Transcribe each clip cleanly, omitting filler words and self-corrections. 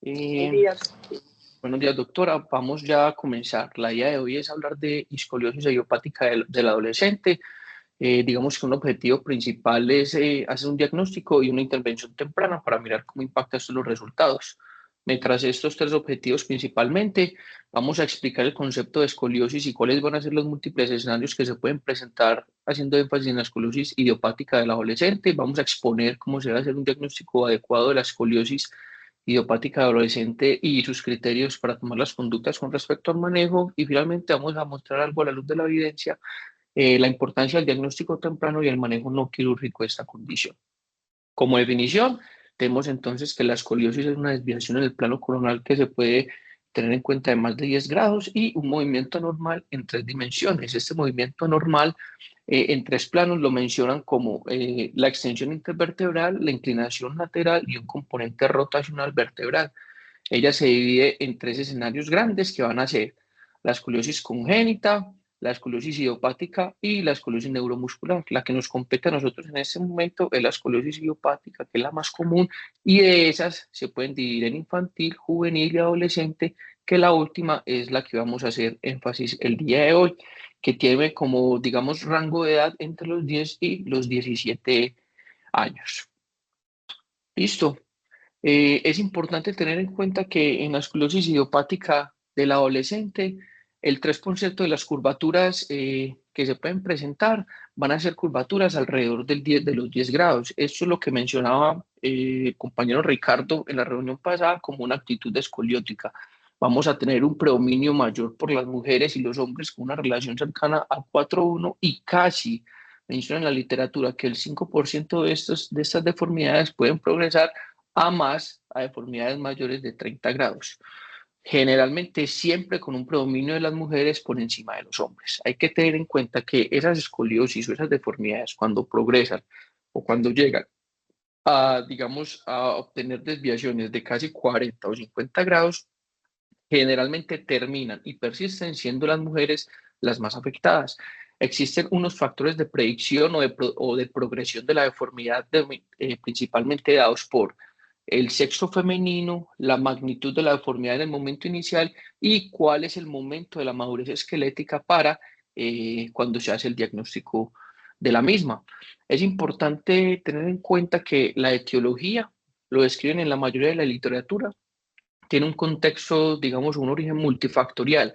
Buenos días. Buenos días, doctora. Vamos ya a comenzar. La idea de hoy es hablar de escoliosis idiopática del adolescente. Digamos que un objetivo principal es hacer un diagnóstico y una intervención temprana para mirar cómo impacta esto en los resultados. Mientras estos tres objetivos principalmente, vamos a explicar el concepto de escoliosis y cuáles van a ser los múltiples escenarios que se pueden presentar haciendo énfasis en la escoliosis idiopática del adolescente. Vamos a exponer cómo se debe hacer un diagnóstico adecuado de la escoliosis idiopática adolescente y sus criterios para tomar las conductas con respecto al manejo. Y finalmente vamos a mostrar algo a la luz de la evidencia, la importancia del diagnóstico temprano y el manejo no quirúrgico de esta condición. Como definición, tenemos entonces que la escoliosis es una desviación en el plano coronal que se puede tener en cuenta de más de 10 grados y un movimiento anormal en 3 dimensiones. Este movimiento anormal en 3 planos lo mencionan como la extensión intervertebral, la inclinación lateral y un componente rotacional vertebral. Ella se divide en 3 escenarios grandes que van a ser la escoliosis congénita, la escoliosis idiopática y la escoliosis neuromuscular. La que nos compete a nosotros en este momento es la escoliosis idiopática, que es la más común, y de esas se pueden dividir en infantil, juvenil y adolescente, que la última es la que vamos a hacer énfasis el día de hoy, que tiene como, digamos, rango de edad entre los 10 y los 17 años. Listo. Es importante tener en cuenta que en la esclerosis idiopática del adolescente, el 3% de las curvaturas que se pueden presentar van a ser curvaturas alrededor de los 10 grados. Esto es lo que mencionaba el compañero Ricardo en la reunión pasada como una actitud escoliótica. Vamos a tener un predominio mayor por las mujeres y los hombres con una relación cercana a 4:1 y casi menciona en la literatura que el 5% de estas deformidades pueden progresar a deformidades mayores de 30 grados. Generalmente siempre con un predominio de las mujeres por encima de los hombres. Hay que tener en cuenta que esas escoliosis o esas deformidades cuando progresan o cuando llegan a, digamos, a obtener desviaciones de casi 40 o 50 grados, generalmente terminan y persisten siendo las mujeres las más afectadas. Existen unos factores de predicción o de progresión de la deformidad principalmente dados por el sexo femenino, la magnitud de la deformidad en el momento inicial y cuál es el momento de la madurez esquelética para cuando se hace el diagnóstico de la misma. Es importante tener en cuenta que la etiología lo describen en la mayoría de la literatura, tiene un contexto, digamos, un origen multifactorial.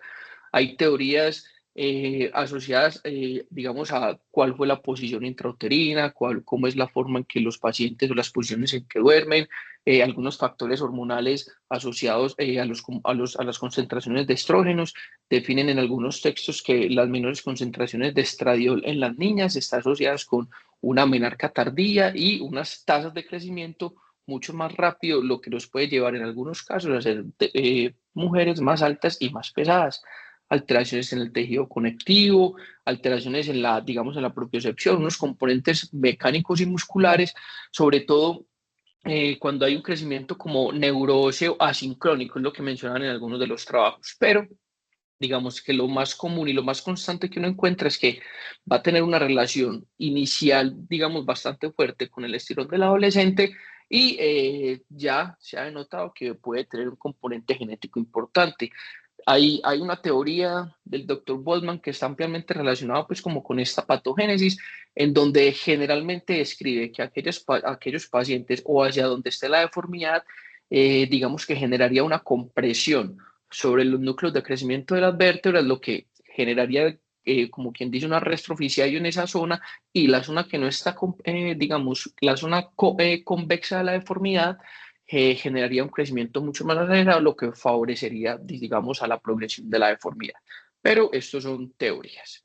Hay teorías asociadas, digamos, a cuál fue la posición intrauterina, cómo es la forma en que los pacientes o las posiciones en que duermen, algunos factores hormonales asociados a las concentraciones de estrógenos. Definen en algunos textos que las menores concentraciones de estradiol en las niñas están asociadas con una menarca tardía y unas tasas de crecimiento mucho más rápido, lo que nos puede llevar en algunos casos a ser mujeres más altas y más pesadas. Alteraciones en el tejido conectivo, alteraciones en la, digamos, en la propiocepción, unos componentes mecánicos y musculares, sobre todo cuando hay un crecimiento como neuroóseo asincrónico, es lo que mencionan en algunos de los trabajos. Pero digamos que lo más común y lo más constante que uno encuentra es que va a tener una relación inicial, digamos, bastante fuerte con el estirón del adolescente y ya se ha notado que puede tener un componente genético importante. Hay una teoría del doctor Boltzmann que está ampliamente relacionada pues como con esta patogénesis, en donde generalmente describe que aquellos pacientes o hacia donde esté la deformidad, digamos que generaría una compresión sobre los núcleos de crecimiento de las vértebras, lo que generaría, como quien dice, una restrofisiación en esa zona, y la zona que no está, digamos, la zona convexa de la deformidad generaría un crecimiento mucho más acelerado, lo que favorecería, digamos, a la progresión de la deformidad. Pero estos son teorías.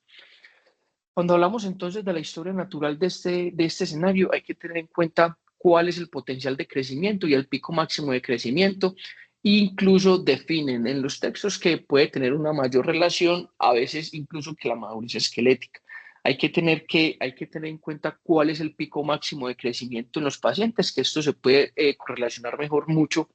Cuando hablamos entonces de la historia natural de este escenario, hay que tener en cuenta cuál es el potencial de crecimiento y el pico máximo de crecimiento. Incluso definen en los textos que puede tener una mayor relación, a veces incluso que la madurez esquelética. Hay que tener en cuenta cuál es el pico máximo de crecimiento en los pacientes, que esto se puede correlacionar mejor mucho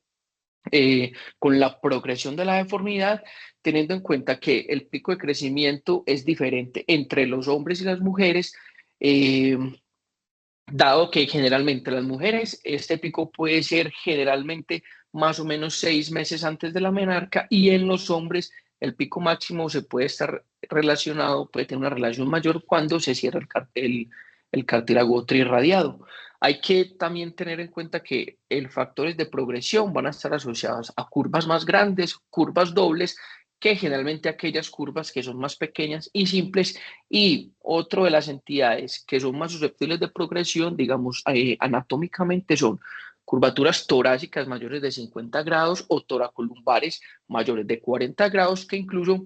con la progresión de la deformidad, teniendo en cuenta que el pico de crecimiento es diferente entre los hombres y las mujeres, eh, dado que generalmente las mujeres, este pico puede ser generalmente más o menos 6 meses antes de la menarca, y en los hombres el pico máximo se puede estar relacionado, puede tener una relación mayor cuando se cierra el cartílago trirradiado. Hay que también tener en cuenta que los factores de progresión van a estar asociados a curvas más grandes, curvas dobles, que generalmente aquellas curvas que son más pequeñas y simples, y otro de las entidades que son más susceptibles de progresión, digamos, anatómicamente son curvaturas torácicas mayores de 50 grados o toracolumbares mayores de 40 grados, que incluso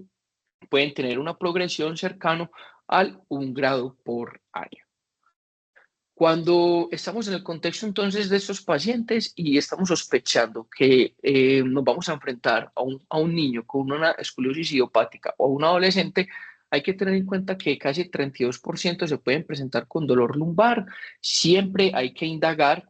pueden tener una progresión cercano al 1 grado por año. Cuando estamos en el contexto entonces de estos pacientes y estamos sospechando que nos vamos a enfrentar a un niño con una escoliosis idiopática o a un adolescente, hay que tener en cuenta que casi el 32% se pueden presentar con dolor lumbar. Siempre hay que indagar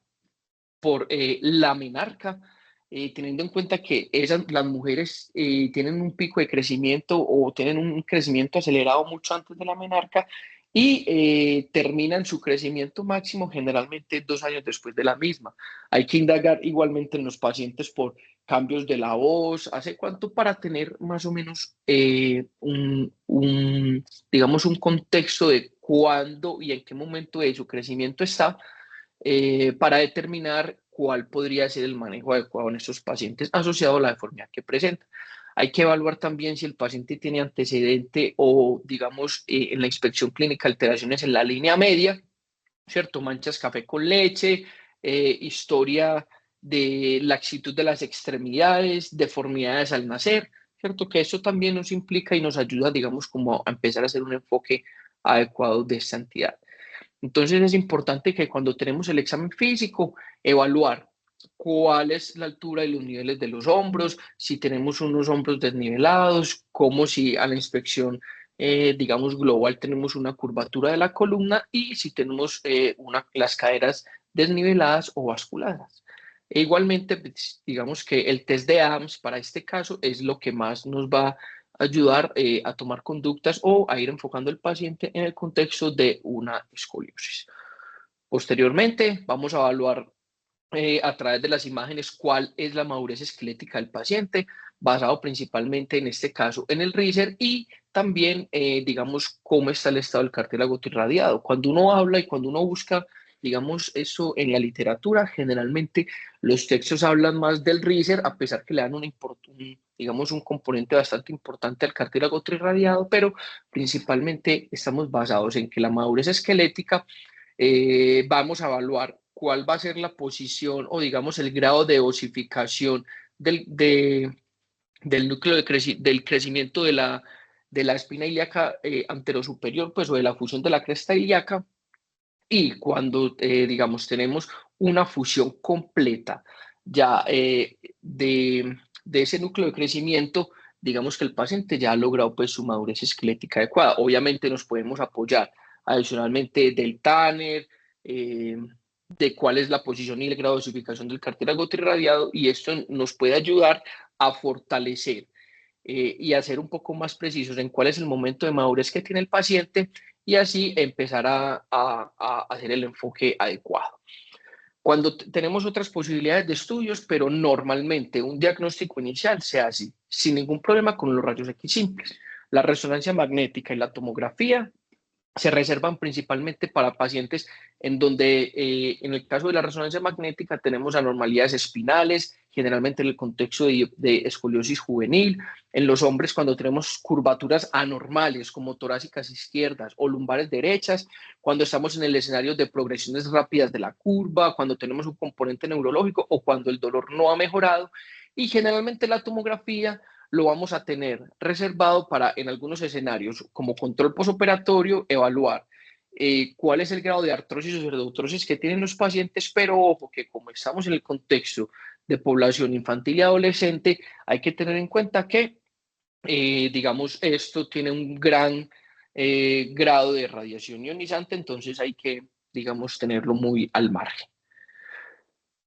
por la menarca, teniendo en cuenta que las mujeres tienen un pico de crecimiento o tienen un crecimiento acelerado mucho antes de la menarca, y terminan su crecimiento máximo generalmente 2 años después de la misma. Hay que indagar igualmente en los pacientes por cambios de la voz, hace cuánto, para tener más o menos digamos, un contexto de cuándo y en qué momento de su crecimiento está, para determinar cuál podría ser el manejo adecuado en estos pacientes asociado a la deformidad que presenta. Hay que evaluar también si el paciente tiene antecedente o, digamos, en la inspección clínica, alteraciones en la línea media, ¿cierto? Manchas café con leche, historia de laxitud de las extremidades, deformidades al nacer, ¿cierto? Que eso también nos implica y nos ayuda, digamos, como a empezar a hacer un enfoque adecuado de esta entidad. Entonces es importante que cuando tenemos el examen físico, evaluar cuál es la altura y los niveles de los hombros, si tenemos unos hombros desnivelados, como si a la inspección, digamos, global tenemos una curvatura de la columna, y si tenemos las caderas desniveladas o basculadas. E igualmente, pues, digamos que el test de Adams para este caso es lo que más nos va ayudar a tomar conductas o a ir enfocando al paciente en el contexto de una escoliosis. Posteriormente, vamos a evaluar a través de las imágenes cuál es la madurez esquelética del paciente, basado principalmente en este caso en el RISER, y también, digamos, cómo está el estado del cartílago irradiado. Cuando uno habla y cuando uno busca, digamos, eso en la literatura, generalmente los textos hablan más del RISER, a pesar que le dan digamos, un componente bastante importante al cartílago irradiado, pero principalmente estamos basados en que la madurez esquelética, vamos a evaluar cuál va a ser la posición o, digamos, el grado de osificación del núcleo del crecimiento de la espina ilíaca anterosuperior, pues, o de la fusión de la cresta ilíaca. Y cuando, digamos, tenemos una fusión completa ya de ese núcleo de crecimiento, digamos que el paciente ya ha logrado, pues, su madurez esquelética adecuada. Obviamente nos podemos apoyar adicionalmente del Tanner, de cuál es la posición y el grado de osificación del cartílago trirradiado, y esto nos puede ayudar a fortalecer y a ser un poco más precisos en cuál es el momento de madurez que tiene el paciente, y así empezar a hacer el enfoque adecuado. Cuando tenemos otras posibilidades de estudios, pero normalmente un diagnóstico inicial se hace sin ningún problema con los rayos X simples. La resonancia magnética y la tomografía se reservan principalmente para pacientes en donde, en el caso de la resonancia magnética, tenemos anormalidades espinales, generalmente en el contexto de escoliosis juvenil. En los hombres, cuando tenemos curvaturas anormales como torácicas izquierdas o lumbares derechas, cuando estamos en el escenario de progresiones rápidas de la curva, cuando tenemos un componente neurológico o cuando el dolor no ha mejorado. Y generalmente la tomografía lo vamos a tener reservado para, en algunos escenarios, como control posoperatorio, evaluar cuál es el grado de artrosis o pseudoartrosis que tienen los pacientes, pero ojo que como estamos en el contexto de población infantil y adolescente, hay que tener en cuenta que, digamos, esto tiene un gran grado de radiación ionizante, entonces hay que, digamos, tenerlo muy al margen.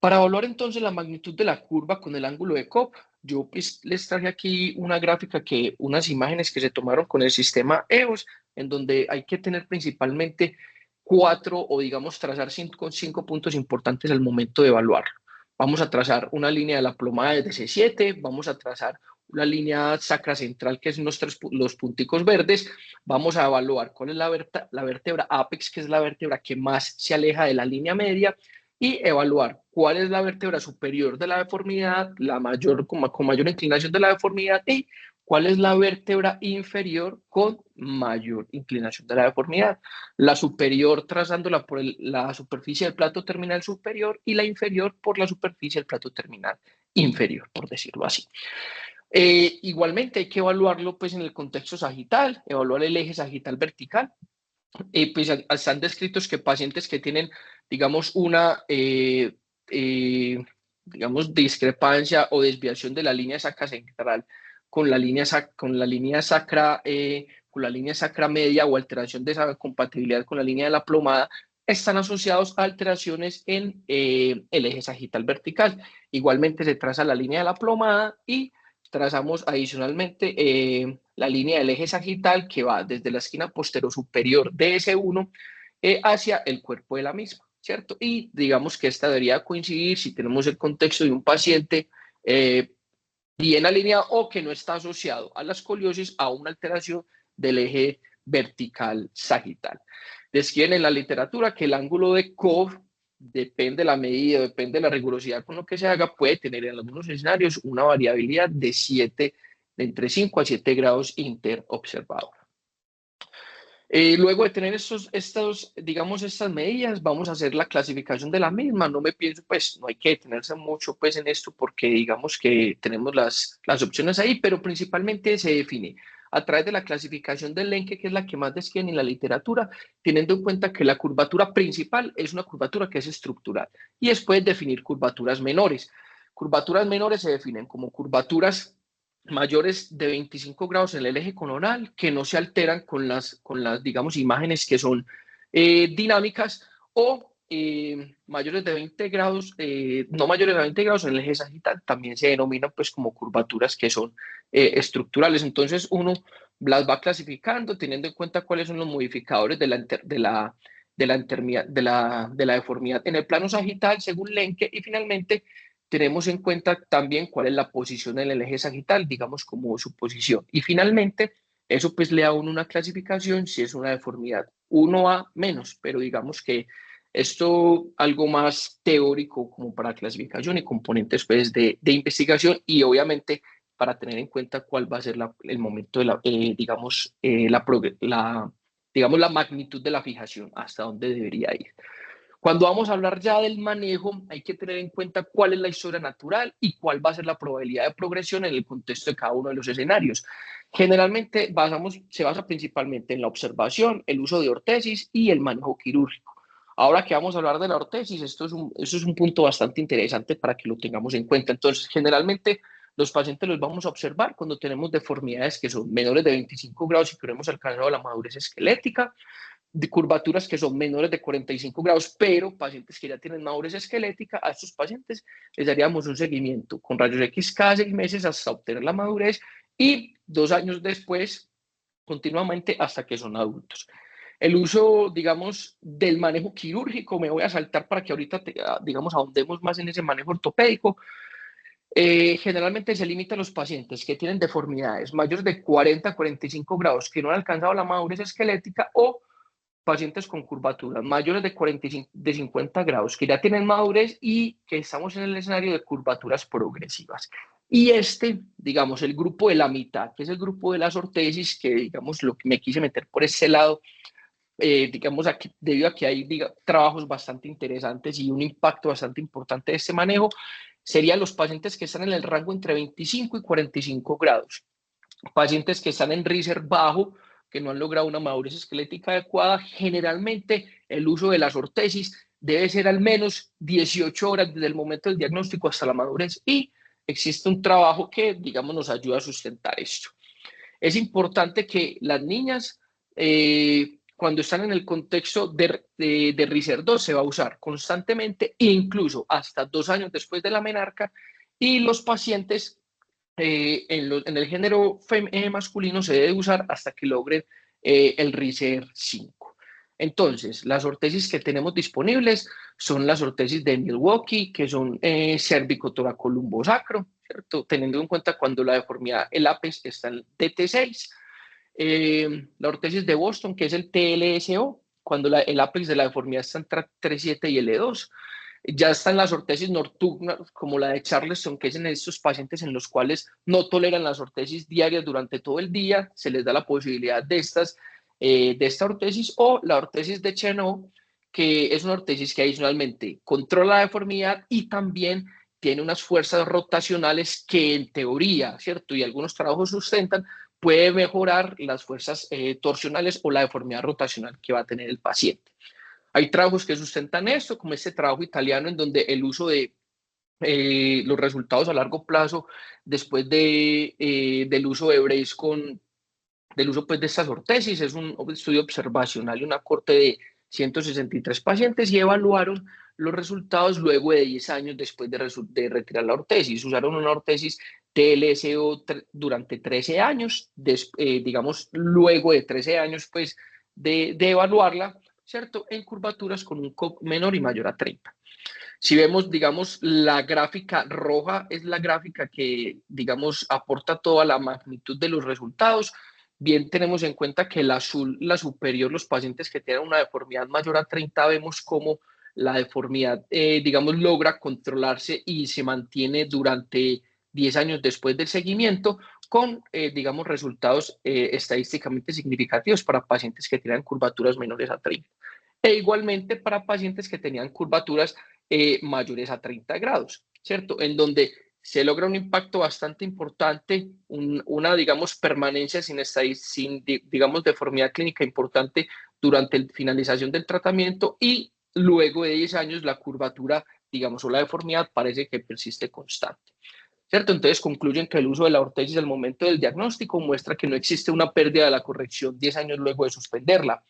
Para evaluar entonces la magnitud de la curva con el ángulo de Cobb, yo, pues, les traje aquí una gráfica, unas imágenes que se tomaron con el sistema EOS, en donde hay que tener principalmente cuatro, o digamos trazar cinco puntos importantes al momento de evaluarlo. Vamos a trazar una línea de la plomada desde C7, vamos a trazar una línea sacra central, que es los punticos verdes. Vamos a evaluar cuál es la vértebra apex, que es la vértebra que más se aleja de la línea media, y evaluar cuál es la vértebra superior de la deformidad, la mayor, con mayor inclinación de la deformidad, y cuál es la vértebra inferior con mayor inclinación de la deformidad. La superior trazándola por la superficie del plato terminal superior y la inferior por la superficie del plato terminal inferior, por decirlo así. Igualmente hay que evaluarlo pues en el contexto sagital, evaluar el eje sagital vertical. Pues están descritos que pacientes que tienen, digamos, una digamos, discrepancia o desviación de la línea sacra central con la línea sacra con la línea sacra media, o alteración de esa compatibilidad con la línea de la plomada, están asociados a alteraciones en el eje sagital vertical. Igualmente se traza la línea de la plomada y trazamos adicionalmente la línea del eje sagital, que va desde la esquina posterior superior de S1 hacia el cuerpo de la misma, ¿cierto? Y digamos que esta debería coincidir si tenemos el contexto de un paciente bien alineado o que no está asociado a la escoliosis, a una alteración del eje vertical sagital. Describen en la literatura que el ángulo de Cobb, depende de la medida, depende de la rigurosidad con lo que se haga, puede tener en algunos escenarios una variabilidad de entre 5 a 7 grados interobservado. Luego de tener digamos, estas medidas, vamos a hacer la clasificación de la misma. No me pienso, pues, no hay que detenerse mucho, pues, en esto, porque digamos que tenemos las opciones ahí, pero principalmente se define a través de la clasificación del Lenke, que es la que más describen en la literatura, teniendo en cuenta que la curvatura principal es una curvatura que es estructural, y después definir curvaturas menores. Curvaturas menores se definen como curvaturas mayores de 25 grados en el eje coronal, que no se alteran con las digamos, imágenes que son dinámicas, o mayores de 20 grados, no mayores de 20 grados en el eje sagital, también se denominan pues como curvaturas que son estructurales. Entonces uno las va clasificando teniendo en cuenta cuáles son los modificadores de la deformidad en el plano sagital según Lenke, y finalmente tenemos en cuenta también cuál es la posición en el eje sagital, digamos, como su posición. Y finalmente, eso pues le da a uno una clasificación si es una deformidad 1A menos, pero digamos que esto algo más teórico como para clasificación y componentes pues de investigación, y obviamente para tener en cuenta cuál va a ser el momento de digamos, la magnitud de la fijación, hasta dónde debería ir. Cuando vamos a hablar ya del manejo, hay que tener en cuenta cuál es la historia natural y cuál va a ser la probabilidad de progresión en el contexto de cada uno de los escenarios. Generalmente se basa principalmente en la observación, el uso de ortesis y el manejo quirúrgico. Ahora que vamos a hablar de la ortesis, esto es un punto bastante interesante para que lo tengamos en cuenta. Entonces, generalmente los pacientes los vamos a observar cuando tenemos deformidades que son menores de 25 grados y que no hemos alcanzado la madurez esquelética, de curvaturas que son menores de 45 grados, pero pacientes que ya tienen madurez esquelética, a estos pacientes les daríamos un seguimiento con rayos X cada 6 meses hasta obtener la madurez, y 2 años después continuamente hasta que son adultos. El uso, digamos, del manejo quirúrgico, me voy a saltar para que ahorita, digamos, ahondemos más en ese manejo ortopédico. Generalmente se limita a los pacientes que tienen deformidades mayores de 40 a 45 grados, que no han alcanzado la madurez esquelética, o pacientes con curvaturas mayores de 45, de 50 grados, que ya tienen madurez y que estamos en el escenario de curvaturas progresivas. Y digamos, el grupo de la mitad, que es el grupo de las ortesis, que digamos lo que me quise meter por ese lado, digamos, aquí, debido a que hay trabajos bastante interesantes y un impacto bastante importante de este manejo, serían los pacientes que están en el rango entre 25 y 45 grados. Pacientes que están en riser bajo, que no han logrado una madurez esquelética adecuada, generalmente el uso de las ortesis debe ser al menos 18 horas desde el momento del diagnóstico hasta la madurez, y existe un trabajo que, digamos, nos ayuda a sustentar esto. Es importante que las niñas, cuando están en el contexto de Riser 2, se va a usar constantemente, incluso hasta 2 años después de la menarca, y los pacientes en el género masculino se debe usar hasta que logren el Riser 5. Entonces, las ortesis que tenemos disponibles son las ortesis de Milwaukee, que son cérvico-toracolumbo-sacro, ¿cierto? Teniendo en cuenta cuando la deformidad, el ápex está en TT6. La ortesis de Boston, que es el TLSO, cuando el ápex de la deformidad está entre 3,7 y L2. Ya están las ortesis nocturnas, como la de Charleston, que es en estos pacientes en los cuales no toleran las ortesis diarias durante todo el día, se les da la posibilidad de esta ortesis, o la ortesis de Chenot, que es una ortesis que adicionalmente controla la deformidad y también tiene unas fuerzas rotacionales que en teoría, ¿cierto? Y algunos trabajos sustentan, puede mejorar las fuerzas torsionales o la deformidad rotacional que va a tener el paciente. Hay trabajos que sustentan esto, como este trabajo italiano en donde el uso de los resultados a largo plazo después del uso de brace del uso pues, de estas ortesis, es un estudio observacional y una corte de 163 pacientes y evaluaron los resultados luego de 10 años después de retirar la ortesis. Usaron una ortesis TLSO durante 13 años, digamos, luego de 13 años pues, de evaluarla, ¿cierto? En curvaturas con un COP menor y mayor a 30. Si vemos, digamos, la gráfica roja es la gráfica que, digamos, aporta toda la magnitud de los resultados. Bien tenemos en cuenta que el azul, la superior, los pacientes que tienen una deformidad mayor a 30, vemos cómo la deformidad, digamos, logra controlarse y se mantiene durante 10 años después del seguimiento con, digamos, resultados estadísticamente significativos para pacientes que tienen curvaturas menores a 30. E igualmente para pacientes que tenían curvaturas mayores a 30 grados, ¿cierto? En donde se logra un impacto bastante importante, una, digamos, permanencia sin, digamos, deformidad clínica importante durante la finalización del tratamiento y luego de 10 años la curvatura, digamos, o la deformidad parece que persiste constante. ¿Cierto? Entonces concluyen que el uso de la ortesis al momento del diagnóstico muestra que no existe una pérdida de la corrección 10 años luego de suspenderla.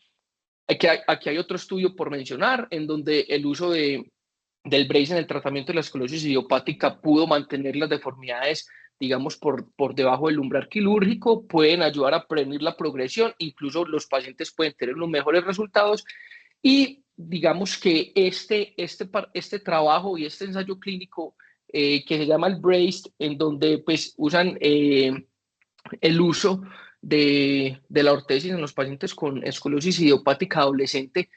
Aquí hay otro estudio por mencionar en donde el uso del brace en el tratamiento de la esclerosis idiopática pudo mantener las deformidades, digamos, por debajo del umbral quirúrgico, pueden ayudar a prevenir la progresión, incluso los pacientes pueden tener los mejores resultados y digamos que este trabajo y este ensayo clínico que se llama el BRACE, en donde pues usan el uso de la ortesis en los pacientes con escoliosis idiopática adolescente,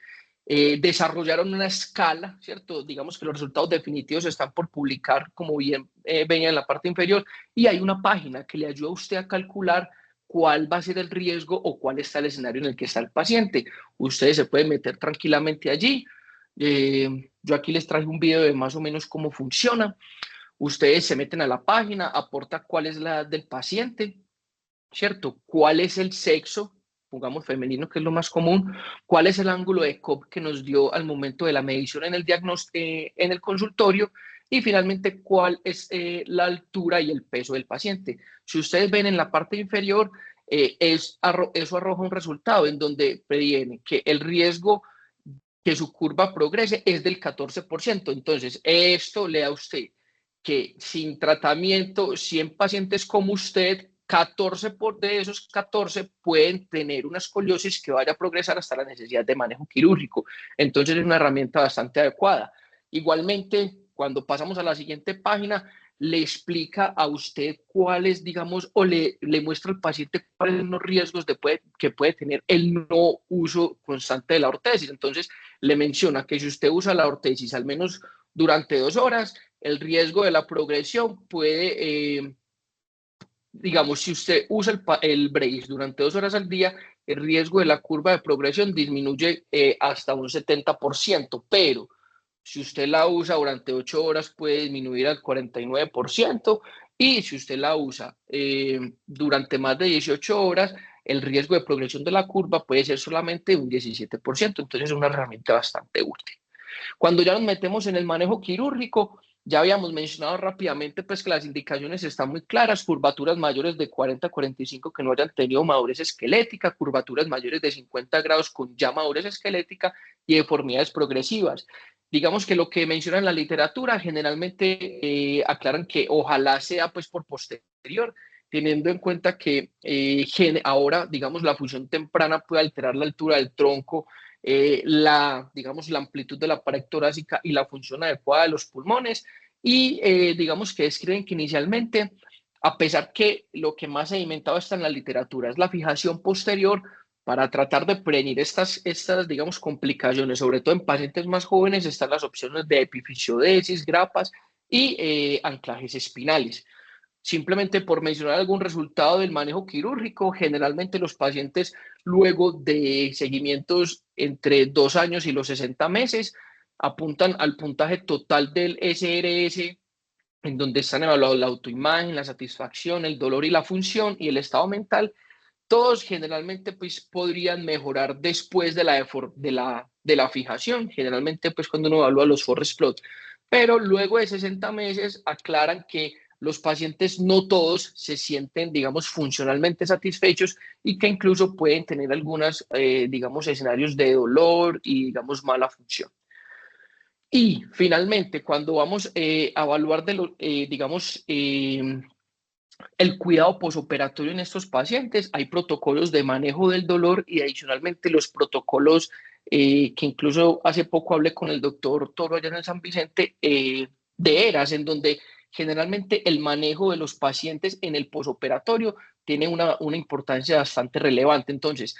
desarrollaron una escala, ¿cierto? Digamos que los resultados definitivos están por publicar, como bien venía en la parte inferior, y hay una página que le ayuda a usted a calcular cuál va a ser el riesgo o cuál está el escenario en el que está el paciente. Ustedes se pueden meter tranquilamente allí. Yo aquí les traje un video de más o menos cómo funciona. Ustedes se meten a la página, aporta cuál es la edad del paciente, ¿cierto? ¿Cuál es el sexo? Pongamos femenino, que es lo más común. ¿Cuál es el ángulo de COP que nos dio al momento de la medición en el diagnóstico, en el consultorio? Y finalmente, ¿cuál es la altura y el peso del paciente? Si ustedes ven en la parte inferior, eso arroja un resultado en donde previene que el riesgo que su curva progrese es del 14%. Entonces, esto le da a usted que sin tratamiento, 100 pacientes como usted, 14 de esos 14 pueden tener una escoliosis que vaya a progresar hasta la necesidad de manejo quirúrgico. Entonces es una herramienta bastante adecuada. Igualmente, cuando pasamos a la siguiente página, le explica a usted cuáles, digamos, o le muestra al paciente cuáles son los riesgos que puede tener el no uso constante de la ortesis. Entonces, le menciona que si usted usa la ortesis al menos durante 2 horas, el riesgo de la progresión puede, digamos, si usted usa el brace durante 2 horas al día, el riesgo de la curva de progresión disminuye hasta un 70%, pero si usted la usa durante 8 horas puede disminuir al 49% y si usted la usa durante más de 18 horas, el riesgo de progresión de la curva puede ser solamente un 17%. Entonces es una herramienta bastante útil. Cuando ya nos metemos en el manejo quirúrgico, ya habíamos mencionado rápidamente pues, que las indicaciones están muy claras, curvaturas mayores de 40 a 45 que no hayan tenido madurez esquelética, curvaturas mayores de 50 grados con ya madurez esquelética y deformidades progresivas. Digamos que lo que menciona en la literatura generalmente aclaran que ojalá sea pues por posterior, teniendo en cuenta que ahora, digamos, la fusión temprana puede alterar la altura del tronco digamos, la amplitud de la pared torácica y la función adecuada de los pulmones. Y digamos que describen que inicialmente, a pesar que lo que más sedimentado está en la literatura es la fijación posterior, para tratar de prevenir estas, digamos, complicaciones, sobre todo en pacientes más jóvenes, están las opciones de epifisiodesis, grapas y anclajes espinales. Simplemente por mencionar algún resultado del manejo quirúrgico, generalmente los pacientes luego de seguimientos entre 2 años y los 60 meses apuntan al puntaje total del SRS, en donde están evaluados la autoimagen, la satisfacción, el dolor y la función y el estado mental. Todos generalmente pues podrían mejorar después de la fijación, generalmente pues cuando uno evalúa los forest plots, pero luego de 60 meses aclaran que los pacientes no todos se sienten, digamos, funcionalmente satisfechos y que incluso pueden tener algunas, digamos, escenarios de dolor y, digamos, mala función. Y finalmente, cuando vamos a evaluar, digamos, el cuidado posoperatorio en estos pacientes, hay protocolos de manejo del dolor y adicionalmente los protocolos que incluso hace poco hablé con el doctor Toro allá en San Vicente, de ERAS, en donde generalmente el manejo de los pacientes en el posoperatorio tiene una importancia bastante relevante. Entonces,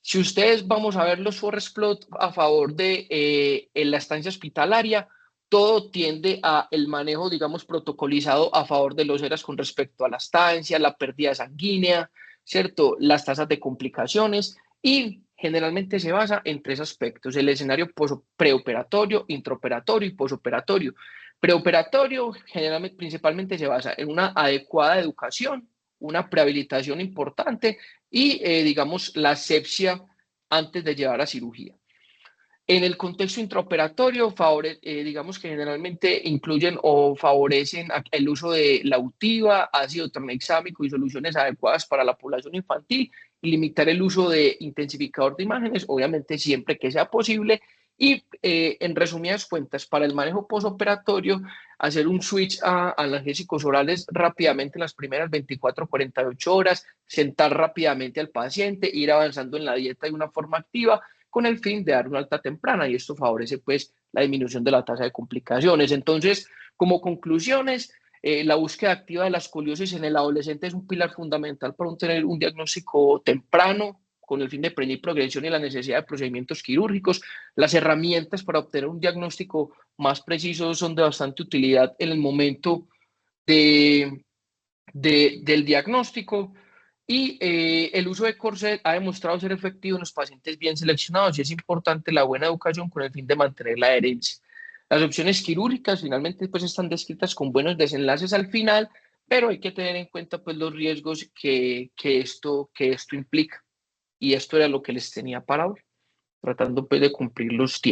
si ustedes vamos a ver los forest plot a favor de la estancia hospitalaria, todo tiende a el manejo, digamos, protocolizado a favor de los ERAS con respecto a la estancia, la pérdida sanguínea, ¿cierto? Las tasas de complicaciones y generalmente se basa en 3 aspectos: el escenario preoperatorio, intraoperatorio y posoperatorio. Preoperatorio generalmente, principalmente se basa en una adecuada educación, una prehabilitación importante y, digamos, la asepsia antes de llevar a cirugía. En el contexto intraoperatorio, digamos que generalmente incluyen o favorecen el uso de lautiva, ácido tranexámico y soluciones adecuadas para la población infantil y limitar el uso de intensificador de imágenes, obviamente siempre que sea posible. Y en resumidas cuentas, para el manejo postoperatorio, hacer un switch a analgésicos orales rápidamente en las primeras 24 48 horas, sentar rápidamente al paciente, ir avanzando en la dieta de una forma activa con el fin de dar una alta temprana y esto favorece pues la disminución de la tasa de complicaciones. Entonces, como conclusiones, la búsqueda activa de la escoliosis en el adolescente es un pilar fundamental para tener un diagnóstico temprano con el fin de prevenir progresión y la necesidad de procedimientos quirúrgicos. Las herramientas para obtener un diagnóstico más preciso son de bastante utilidad en el momento del diagnóstico. Y el uso de corset ha demostrado ser efectivo en los pacientes bien seleccionados y es importante la buena educación con el fin de mantener la adherencia. Las opciones quirúrgicas finalmente pues están descritas con buenos desenlaces al final, pero hay que tener en cuenta pues los riesgos que esto implica. Y esto era lo que les tenía para hoy, tratando pues de cumplir los tiempos.